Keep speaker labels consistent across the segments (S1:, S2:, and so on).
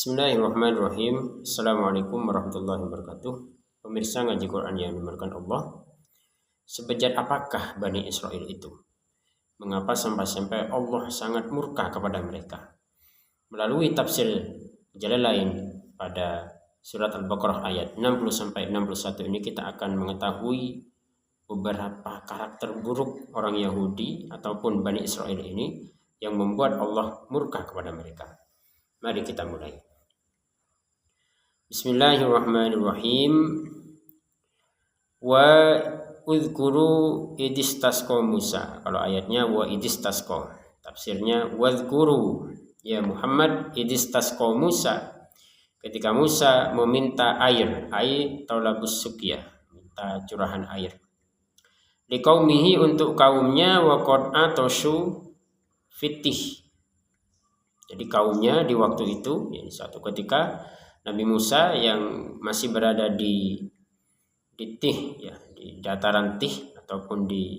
S1: Bismillahirrahmanirrahim. Assalamualaikum warahmatullahi wabarakatuh. Pemirsa ngaji Quran yang dimuliakan Allah. Sebejat apakah Bani Israel itu? Mengapa sampai-sampai Allah sangat murka kepada mereka? Melalui tafsir Jalalain pada surat Al-Baqarah ayat 60-61 ini kita akan mengetahui beberapa karakter buruk orang Yahudi ataupun Bani Israel ini yang membuat Allah murka kepada mereka. Mari kita mulai. Bismillahirrahmanirrahim. Wa udhkuru idistasqa Musa. Kalau ayatnya wa idistasqa. Tafsirnya wadhkuru ya Muhammad idistasqa Musa. Ketika Musa meminta air talabus suqyah, minta curahan air. Liqaumihi untuk kaumnya wa qad atashu fitih. Jadi kaumnya di waktu itu, ya, suatu ketika Nabi Musa yang masih berada di Tih, ya, di dataran Tih ataupun di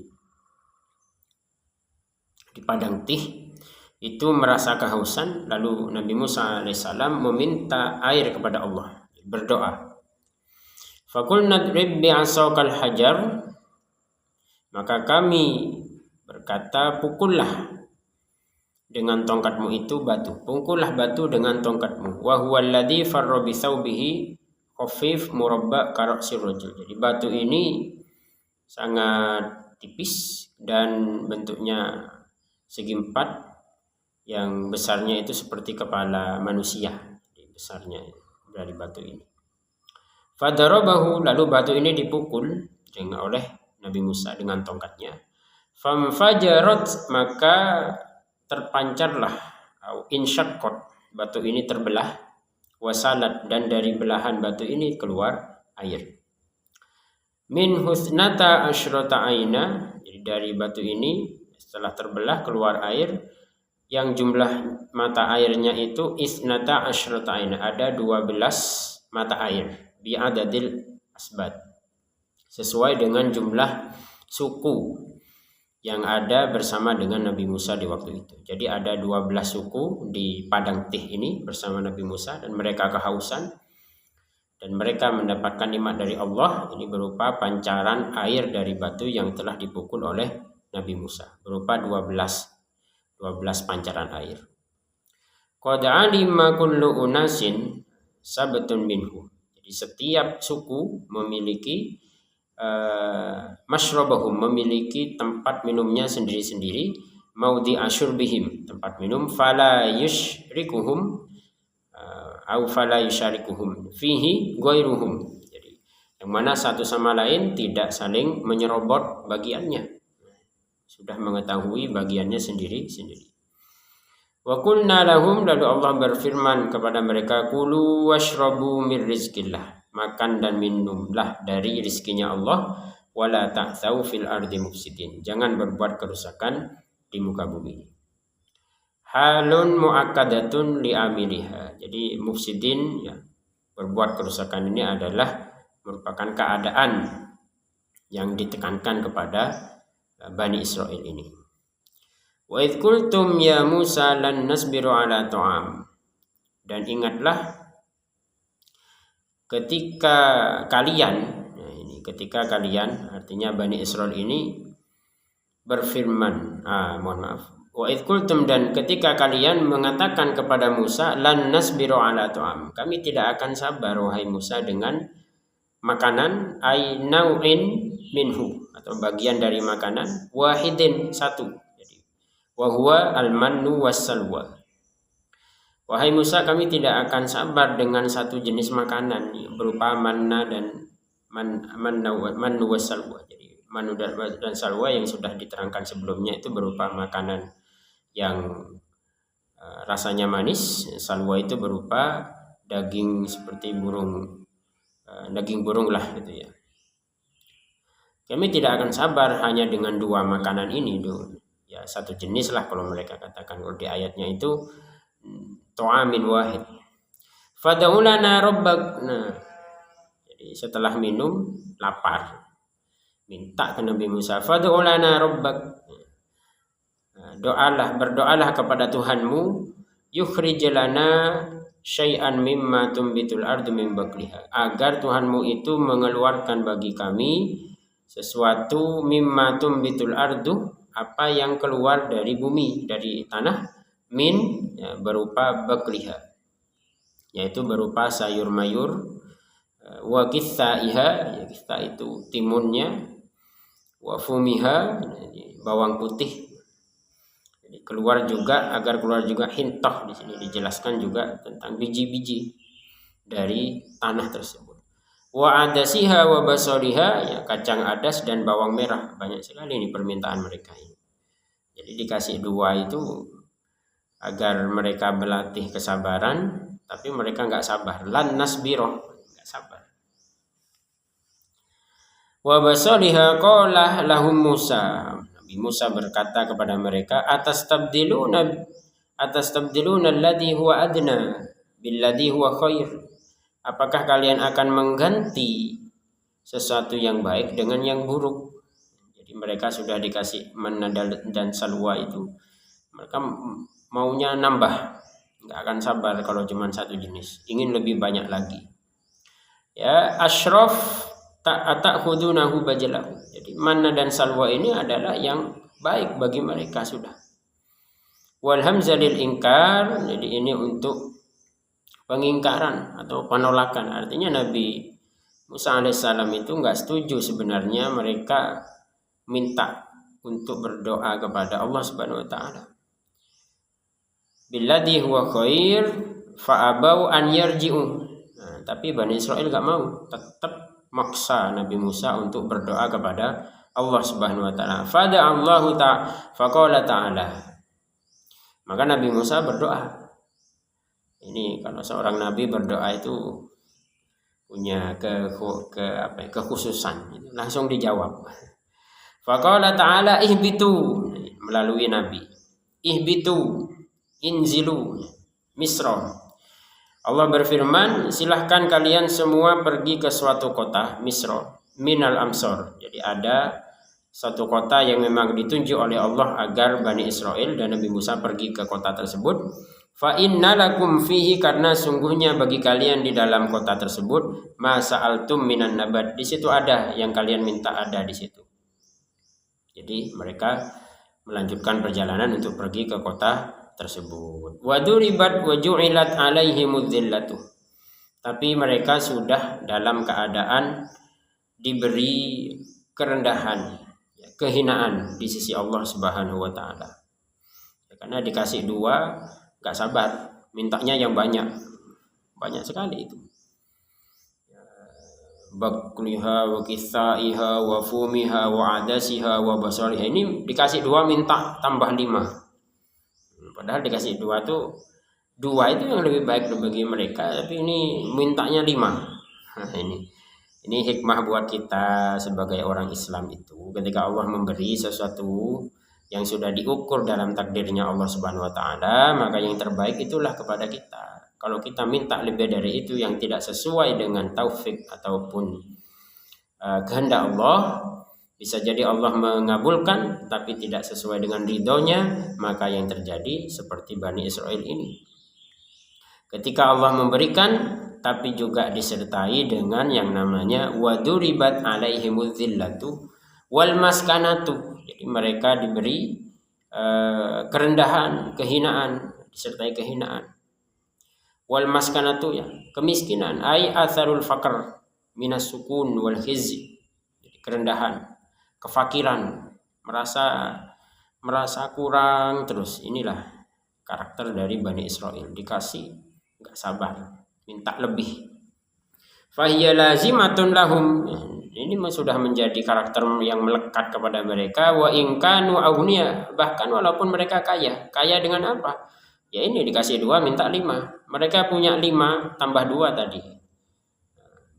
S1: padang Tih, itu merasa kehausan. Lalu Nabi Musa alaihissalam meminta air kepada Allah, berdoa. Faqulna idrib bi'asaqal hajar, maka kami berkata, pukullah dengan tongkatmu itu batu. Pukullah batu dengan tongkatmu. Wa huwal ladzi farra bi thawbihi khafif murabba karasir rajul. Jadi batu ini sangat tipis dan bentuknya segi empat, yang besarnya itu seperti kepala manusia. Jadi besarnya dari batu ini. Fadarabahu, lalu batu ini dipukul oleh Nabi Musa dengan tongkatnya. Famfajarat, maka terpancarlah insyaqqat, batu ini terbelah, wasalat, dan dari belahan batu ini keluar air. Min husnata asyrata aina, jadi dari batu ini setelah terbelah keluar air yang jumlah mata airnya itu isnata asyrata aina, ada 12 mata air, bi'adadil asbat, sesuai dengan jumlah suku yang ada bersama dengan Nabi Musa di waktu itu. Jadi ada 12 suku di padang Tih ini bersama Nabi Musa, dan mereka kehausan dan mereka mendapatkan nikmat dari Allah. Ini berupa pancaran air dari batu yang telah dipukul oleh Nabi Musa, berupa 12 pancaran air. Qad alima kullu unasin sabtun minhu. Jadi setiap suku memiliki masyrabahum, memiliki tempat minumnya sendiri-sendiri, maudi asyurbihim, tempat minum, fala yusyrikuhum au fala yusyarikuhum fihi ghairuhum. Jadi yang mana satu sama lain tidak saling menyerobot bagiannya, sudah mengetahui bagiannya sendiri-sendiri. Wa qulna lahum, lalu Allah berfirman kepada mereka, kulu washrabu mir rizqillah, makan dan minumlah dari rizkinya Allah, wala ta'tsaw fil ardi mufsidin, jangan berbuat kerusakan di muka bumi. Halun muakkadatun li'amiliha. Jadi mufsidin, ya, berbuat kerusakan ini adalah merupakan keadaan yang ditekankan kepada Bani Israel ini. Wa idh qultum ya Musa lan nasbiru ala ta'am, dan ingatlah ketika kalian, artinya Bani Israel ini berfirman, wa idh qultum, dan ketika kalian mengatakan kepada Musa, lan nasbiru ala ta'am, kami tidak akan sabar wahai Musa dengan makanan, ay nau'in minhu, atau bagian dari makanan, wahidin, satu, jadi wa huwa al-mannu was-salwa. Wahai Musa, kami tidak akan sabar dengan satu jenis makanan berupa manna dan mannu wassalwa. Jadi mannu dan salwa yang sudah diterangkan sebelumnya itu berupa makanan yang rasanya manis. Salwa itu berupa daging seperti burung, daging burung lah gitu ya. Kami tidak akan sabar hanya dengan dua makanan ini, ya satu jenis lah kalau mereka katakan. Kalau di ayatnya itu ta'amin wahid. Fad'ulana rabbak. Nah, jadi setelah minum lapar, minta ke Nabi Musa, fad'ulana rabbak. Berdoalah kepada Tuhanmu, yukhrij lana syai'an mimma tumbitul ardu min baqliha, agar Tuhanmu itu mengeluarkan bagi kami sesuatu mimma tumbitul ardu, apa yang keluar dari bumi, dari tanah, min ya, berupa baqliha, yaitu berupa sayur mayur, wa qithaiha, ya qitha itu timunnya, wa fumiha, bawang putih. Keluar juga, agar keluar juga hintah, di sini dijelaskan juga tentang biji-biji dari tanah tersebut. Wa adasiha wa basaliha, ya kacang adas dan bawang merah. Banyak sekali ini permintaan mereka ini. Jadi dikasih dua itu agar mereka berlatih kesabaran, tapi mereka nggak sabar. Lan nasbiro, nggak sabar. Wa basaliha qala lahum Musa. Musa berkata kepada mereka, atastabdiluna alladhi huwa adna billadhi huwa khair, apakah kalian akan mengganti sesuatu yang baik dengan yang buruk? Jadi mereka sudah dikasih manna dan salwa itu, mereka maunya nambah, nggak akan sabar kalau cuma satu jenis, ingin lebih banyak lagi. Ya, asyraf ta'khudunahu bajalahu. Jadi manna dan salwa ini adalah yang baik bagi mereka sudah. Wal hamzah lil ingkar, jadi ini untuk pengingkaran atau penolakan. Artinya Nabi Musa alaihissalam itu nggak setuju sebenarnya mereka minta untuk berdoa kepada Allah Subhanahu wa taala. Billadhi huwa khair fa abau an yarji'u. Nah, tapi Bani Israel nggak mau, tetap maksa Nabi Musa untuk berdoa kepada Allah Subhanahu wa taala. Fada Allahu faqala ta'ala. Maka Nabi Musa berdoa. Ini kalau seorang nabi berdoa itu punya kekhususan, langsung dijawab. Faqala ta'ala ihbitu, melalui nabi. Ihbitu, inzilu, Misra. Allah berfirman, silahkan kalian semua pergi ke suatu kota, Misra, minal amsor. Jadi ada suatu kota yang memang ditunjuk oleh Allah agar Bani Israel dan Nabi Musa pergi ke kota tersebut. Fa innalakum fihi, karena sungguhnya bagi kalian di dalam kota tersebut, ma sa'altum minan nabat. Di situ ada yang kalian minta, ada di situ. Jadi mereka melanjutkan perjalanan untuk pergi ke kota tersebut. Waduribat waju'ilat alaihimudz zillatu. Tapi mereka sudah dalam keadaan diberi kerendahan, kehinaan di sisi Allah Subhanahu wa taala. Karena dikasih dua, enggak sabar, mintanya yang banyak. Banyak sekali itu. Bakliha wa qithaiha wa fumiha wa adasiha wa basaliha. Ini dikasih dua, minta tambah 5. Padahal dikasih dua itu yang lebih baik bagi mereka, tapi ini mintanya 5. Nah, ini hikmah buat kita sebagai orang Islam itu, ketika Allah memberi sesuatu yang sudah diukur dalam takdirnya Allah Subhanahu wa taala, maka yang terbaik itulah kepada kita. Kalau kita minta lebih dari itu yang tidak sesuai dengan taufik ataupun kehendak Allah, bisa jadi Allah mengabulkan tapi tidak sesuai dengan ridhonya, maka yang terjadi seperti Bani Israel ini. Ketika Allah memberikan tapi juga disertai dengan yang namanya waduribat alaihimudz zillatu wal maskanatu. Jadi mereka diberi kerendahan, kehinaan, disertai kehinaan. Wal maskanatu, ya, kemiskinan, ai atharul faqr minas sukun wal khizy. Jadi kerendahan, kefakiran, merasa kurang terus. Inilah karakter dari Bani Israel, dikasih enggak sabar, minta lebih. Fahiya lazimatun lahum, ini sudah menjadi karakter yang melekat kepada mereka. Wa in kanu aghniya, bahkan walaupun mereka kaya dengan apa? Ya ini dikasih 2, minta 5. Mereka punya 5 tambah 2 tadi,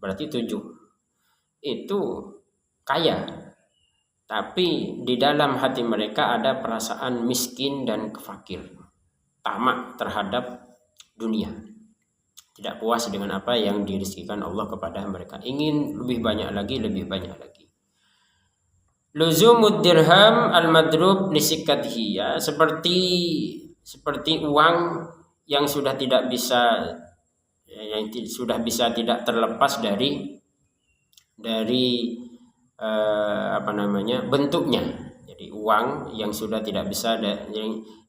S1: berarti 7. Itu kaya, tapi di dalam hati mereka ada perasaan miskin dan kefakir, tamak terhadap dunia, tidak puas dengan apa yang dirizkikan Allah kepada mereka, ingin lebih banyak lagi. Luzumud dirham al-madrub lisikatihi, ya, seperti uang yang sudah tidak bisa yang sudah bisa tidak terlepas dari bentuknya. Jadi uang yang sudah tidak bisa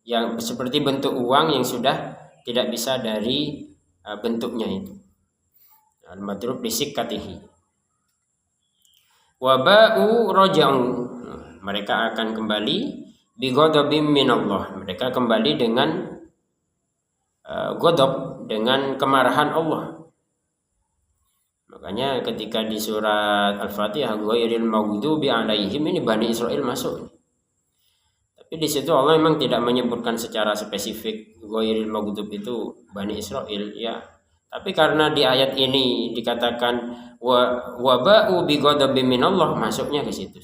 S1: yang seperti bentuk uang yang sudah tidak bisa dari bentuknya itu. Al-madrub bisikatihi. Waba'u raja'u, mereka akan kembali bi ghadabim minallah, mereka kembali dengan ghadab, dengan kemarahan Allah. Makanya ketika di surat Al-Fatihah ghairil maghdubi alaihim, ini Bani Israel masuk. Tapi di situ Allah memang tidak menyebutkan secara spesifik ghairil maghdub itu Bani Israel ya. Tapi karena di ayat ini dikatakan waba'u bi ghadabim minallah, masuknya ke situ.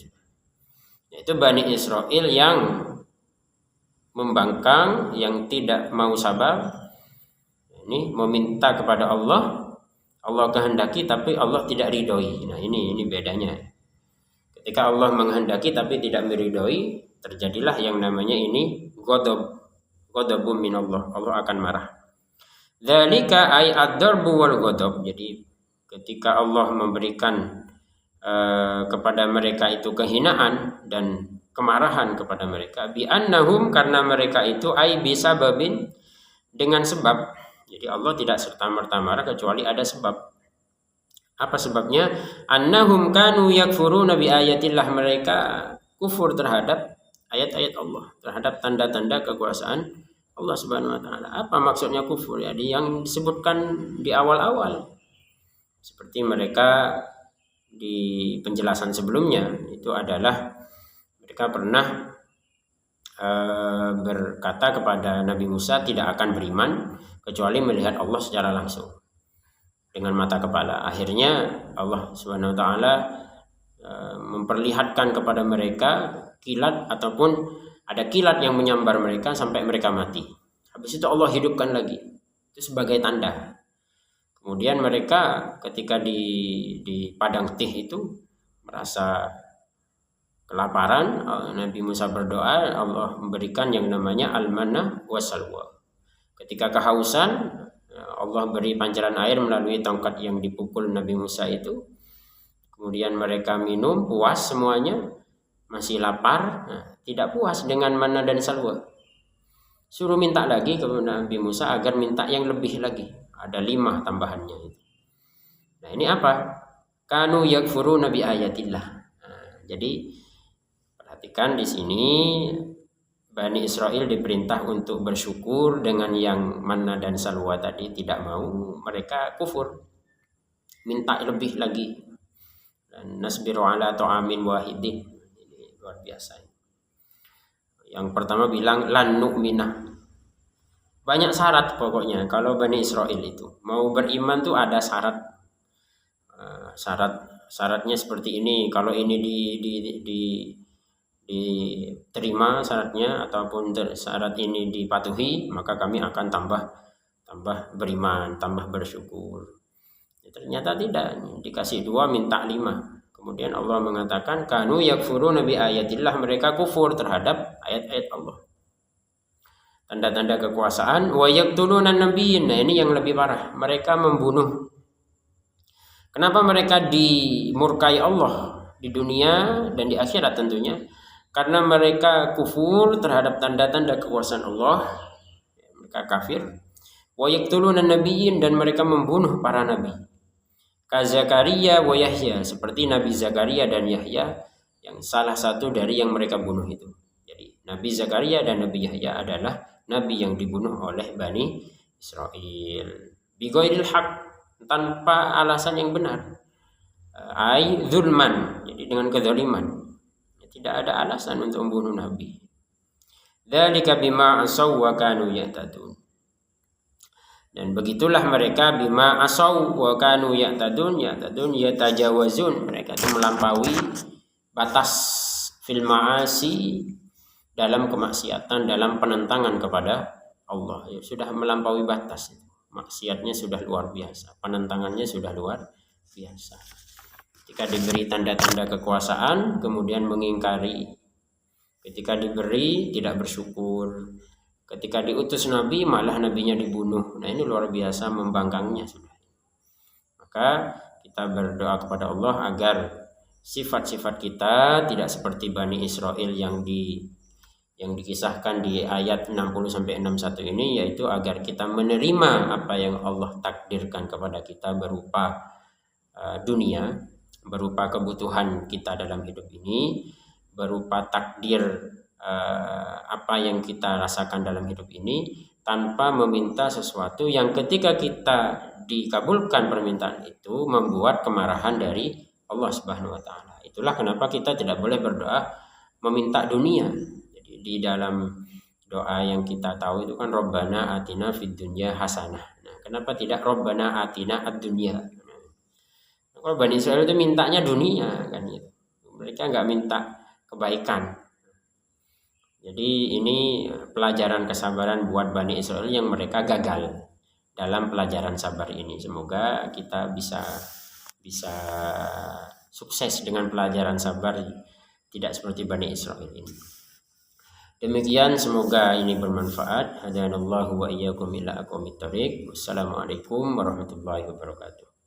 S1: Yaitu Bani Israel yang membangkang, yang tidak mau sabar. Ini meminta kepada Allah, Allah kehendaki tapi Allah tidak ridhoi. Nah, ini bedanya. Ketika Allah menghendaki tapi tidak meridhoi, terjadilah yang namanya ini ghadabun minallah, Allah akan marah. Dzalika ay ad-darbu wal ghadab. Jadi ketika Allah memberikan kepada mereka itu kehinaan dan kemarahan kepada mereka, bi annahum, karena mereka itu ay bisa babin, dengan sebab. Jadi Allah tidak serta-merta marah kecuali ada sebab. Apa sebabnya? Annahum kanu yakfuruna bi ayatillah, mereka kufur terhadap ayat-ayat Allah, terhadap tanda-tanda kekuasaan Allah Subhanahu wa taala. Apa maksudnya kufur? Ya, yang disebutkan di awal-awal. Seperti mereka di penjelasan sebelumnya itu adalah mereka pernah berkata kepada Nabi Musa tidak akan beriman kecuali melihat Allah secara langsung dengan mata kepala. Akhirnya Allah Subhanahu wa taala memperlihatkan kepada mereka kilat, ataupun ada kilat yang menyambar mereka sampai mereka mati. Habis itu Allah hidupkan lagi. Itu sebagai tanda. Kemudian mereka ketika di padang Tih itu merasa kelaparan, Nabi Musa berdoa, Allah memberikan yang namanya al-manna wassalwa. Ketika kehausan, Allah beri pancaran air melalui tongkat yang dipukul Nabi Musa itu. Kemudian mereka minum, puas semuanya, masih lapar, tidak puas dengan manna dan salwa. Suruh minta lagi ke Nabi Musa agar minta yang lebih lagi. Ada 5 tambahannya itu. Nah, ini apa? Kanu yakfuruna bi ayatillah. Jadi perhatikan di sini Bani Israel diperintah untuk bersyukur dengan yang manna dan salwa tadi, tidak mau, mereka kufur. Minta lebih lagi. Dan nasbiru ala ta'amin wahidin. Ini luar biasa. Yang pertama bilang lan nu'minah. Banyak syarat pokoknya kalau Bani Israel itu mau beriman tuh ada syarat. Syaratnya seperti ini. Kalau ini diterima syaratnya, ataupun syarat ini dipatuhi, maka kami akan tambah beriman, tambah bersyukur. Ternyata tidak, dikasih 2 minta 5. Kemudian Allah mengatakan kanu yakfuruna bi ayatillah, mereka kufur terhadap ayat-ayat Allah, tanda-tanda kekuasaan. Wa yaqtuluna nabiyyin. Nah, ini yang lebih parah, mereka membunuh. Kenapa mereka dimurkai Allah di dunia dan di akhirat? Tentunya karena mereka kufur terhadap tanda-tanda kekuasaan Allah, mereka kafir. Wa yaqtuluna nabiyyin, dan mereka membunuh para nabi. Ka Zakaria wa Yahya, seperti Nabi Zakaria dan Yahya, yang salah satu dari yang mereka bunuh itu. Jadi Nabi Zakaria dan Nabi Yahya adalah nabi yang dibunuh oleh Bani Israel. Bighairil haq, tanpa alasan yang benar. Ai zulman, jadi dengan kezaliman. Tidak ada alasan untuk membunuh nabi. Dzalika bima asaw wa kanu ya'tadun. Dan begitulah mereka bima asaw wa kanu ya'tadun yatajawazun, mereka itu melampaui batas fil ma'asi, dalam kemaksiatan, dalam penentangan kepada Allah. Ya, sudah melampaui batas. Maksiatnya sudah luar biasa, penentangannya sudah luar biasa. Ketika diberi tanda-tanda kekuasaan kemudian mengingkari, ketika diberi tidak bersyukur, Ketika diutus Nabi malah nabinya dibunuh. Nah ini luar biasa membangkangnya sudah. Maka kita berdoa kepada Allah agar sifat-sifat kita tidak seperti Bani Israel yang dikisahkan di ayat 60 sampai 61 ini, yaitu agar kita menerima apa yang Allah takdirkan kepada kita berupa dunia, berupa kebutuhan kita dalam hidup ini, berupa takdir apa yang kita rasakan dalam hidup ini, tanpa meminta sesuatu yang ketika kita dikabulkan permintaan itu membuat kemarahan dari Allah Subhanahu wa taala. Itulah kenapa kita tidak boleh berdoa meminta dunia. Jadi di dalam doa yang kita tahu itu kan Rabbana atina fid dunya hasanah. Nah, kenapa tidak Rabbana atina ad-dunya? Kalau Bani Israel itu mintanya dunia kan gitu. Mereka nggak minta kebaikan. Jadi ini pelajaran kesabaran buat Bani Israel yang mereka gagal dalam pelajaran sabar ini. Semoga kita bisa sukses dengan pelajaran sabar, tidak seperti Bani Israel ini. Demikian, semoga ini bermanfaat. Hadanallahu wa iyyakum ila aqwamit thoriq. Wassalamualaikum warahmatullahi wabarakatuh.